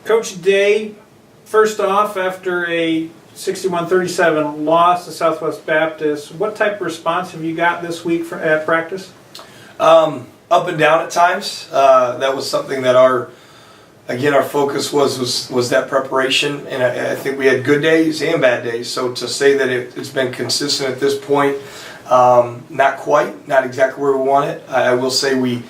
Coach Day, first off, after a 61-37 loss to Southwest Baptist, what type of response have you got this week at practice? Up and down at times. That was something that our focus was that preparation, and I think we had good days and bad days. So to say that it's been consistent at this point, not quite, not exactly where we want it. I will say we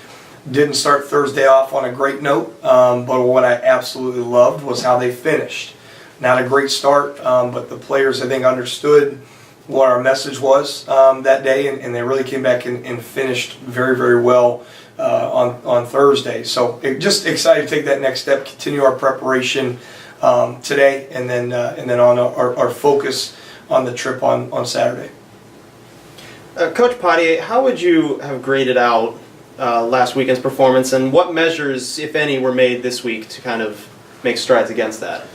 didn't start Thursday off on a great note, but what I absolutely loved was how they finished. Not a great start, but the players, I think, understood what our message was that day, and they really came back and finished very, very well on Thursday. So just excited to take that next step, continue our preparation today, and then on our focus on the trip on Saturday. Coach Padhye, how would you have graded out last weekend's performance, and what measures, if any, were made this week to kind of make strides against that?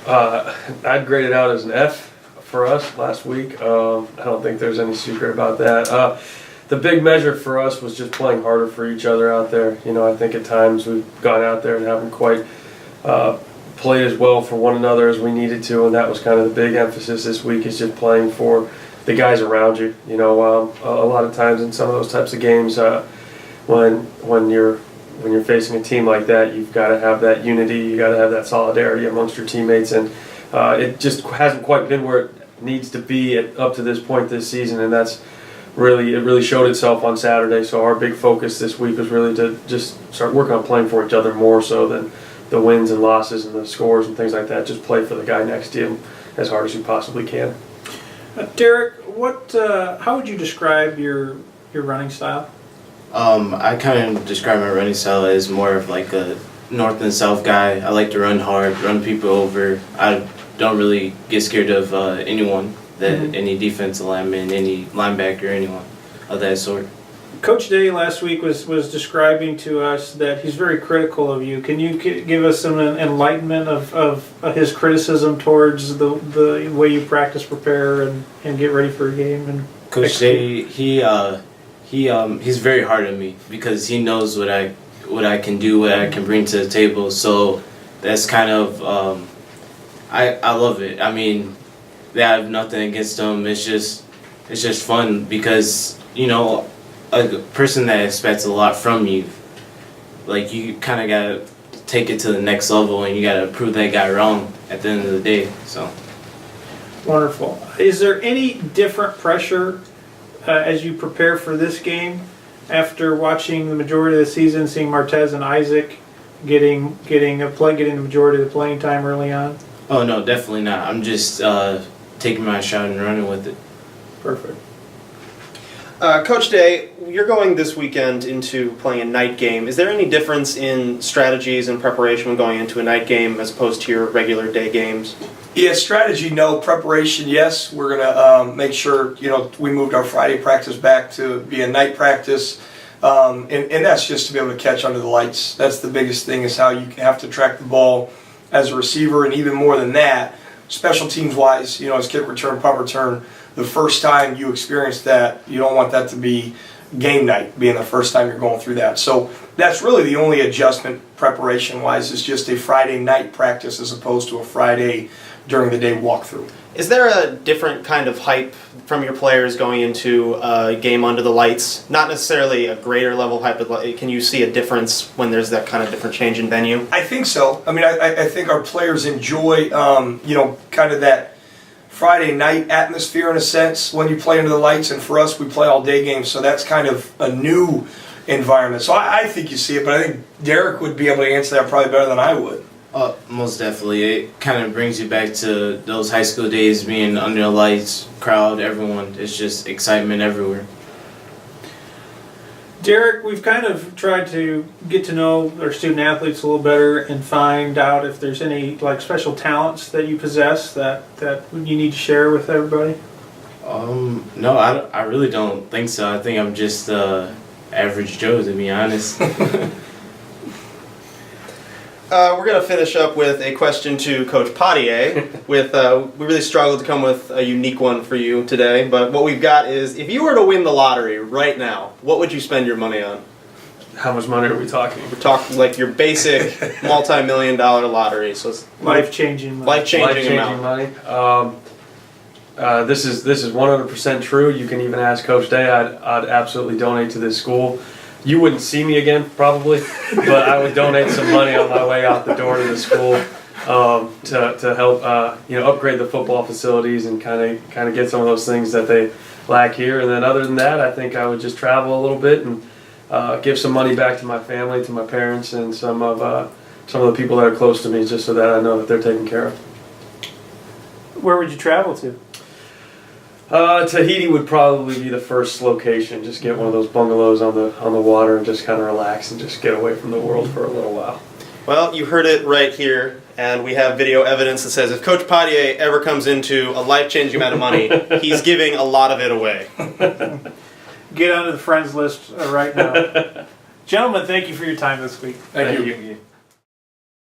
I'd grade it out as an F for us last week. I don't think there's any secret about that. The big measure for us was just playing harder for each other out there. You know, I think at times we've gone out there and haven't quite played as well for one another as we needed to, and that was kind of the big emphasis this week, is just playing for the guys around you. You know, a lot of times in some of those types of games, when you're facing a team like that, you've got to have that unity, you got to have that solidarity amongst your teammates, and it just hasn't quite been where it needs to be up to this point this season, and it really showed itself on Saturday. So our big focus this week was really to just start working on playing for each other more so than the wins and losses and the scores and things like that. Just play for the guy next to you as hard as you possibly can. Derrick, how would you describe your running style? I kind of describe my running style as more of like a north and south guy. I like to run hard, run people over. I don't really get scared of anyone, any defensive lineman, any linebacker, anyone of that sort. Coach Day last week was describing to us that he's very critical of you. Can you give us some enlightenment of his criticism towards the way you practice, prepare, and get ready for a game? And Coach Day, he's very hard on me because he knows what I can do, what I can bring to the table. So that's kind of I love it. I mean, I have nothing against him. It's just fun because, you know, a person that expects a lot from you, like, you kind of gotta take it to the next level, and you gotta prove that guy wrong at the end of the day. So wonderful. Is there any different pressure as you prepare for this game after watching the majority of the season, seeing Martez and Isaac getting the majority of the playing time early on? Oh no, definitely not. I'm just taking my shot and running with it. Perfect. Coach Day, you're going this weekend into playing a night game. Is there any difference in strategies and preparation when going into a night game as opposed to your regular day games? Yeah, strategy, no. Preparation, yes. We're going to make sure, you know, we moved our Friday practice back to be a night practice. And that's just to be able to catch under the lights. That's the biggest thing, is how you have to track the ball as a receiver. And even more than that, special teams-wise, you know, as kick return, punt return, the first time you experience that, you don't want that to be game night, being the first time you're going through that. So that's really the only adjustment preparation-wise, is just a Friday night practice as opposed to a Friday during the day walkthrough. Is there a different kind of hype from your players going into a game under the lights? Not necessarily a greater level hype, but can you see a difference when there's that kind of different change in venue? I think so. I mean, I think our players enjoy, you know, kind of that Friday night atmosphere in a sense when you play under the lights, and for us, we play all day games, so that's kind of a new environment. So I think you see it, but I think Derrick would be able to answer that probably better than I would. Most definitely. It kind of brings you back to those high school days, being under the lights, crowd, everyone. It's just excitement everywhere. Derrick, we've kind of tried to get to know our student athletes a little better and find out if there's any like special talents that you possess that you need to share with everybody. No, I really don't think so. I think I'm just average Joe, to be honest. We're going to finish up with a question to Coach Padhye. We really struggled to come with a unique one for you today, but what we've got is, if you were to win the lottery right now, what would you spend your money on? How much money are we talking? We're talking like your basic multi-million-dollar lottery. So it's Life-changing. life-changing amount. money. This is 100% true. You can even ask Coach Day. I'd absolutely donate to this school. You wouldn't see me again probably, but I would donate some money on my way out the door to the school to help upgrade the football facilities and kind of get some of those things that they lack here. And then other than that, I think I would just travel a little bit and give some money back to my family, to my parents, and some of the people that are close to me, just so that I know that they're taken care of. Where would you travel to? Tahiti would probably be the first location. Just get one of those bungalows on the water and just kind of relax and just get away from the world for a little while. Well, you heard it right here, and we have video evidence that says if Coach Padhye ever comes into a life-changing amount of money, he's giving a lot of it away. Get onto the friends list right now. Gentlemen, thank you for your time this week. Thank you. you.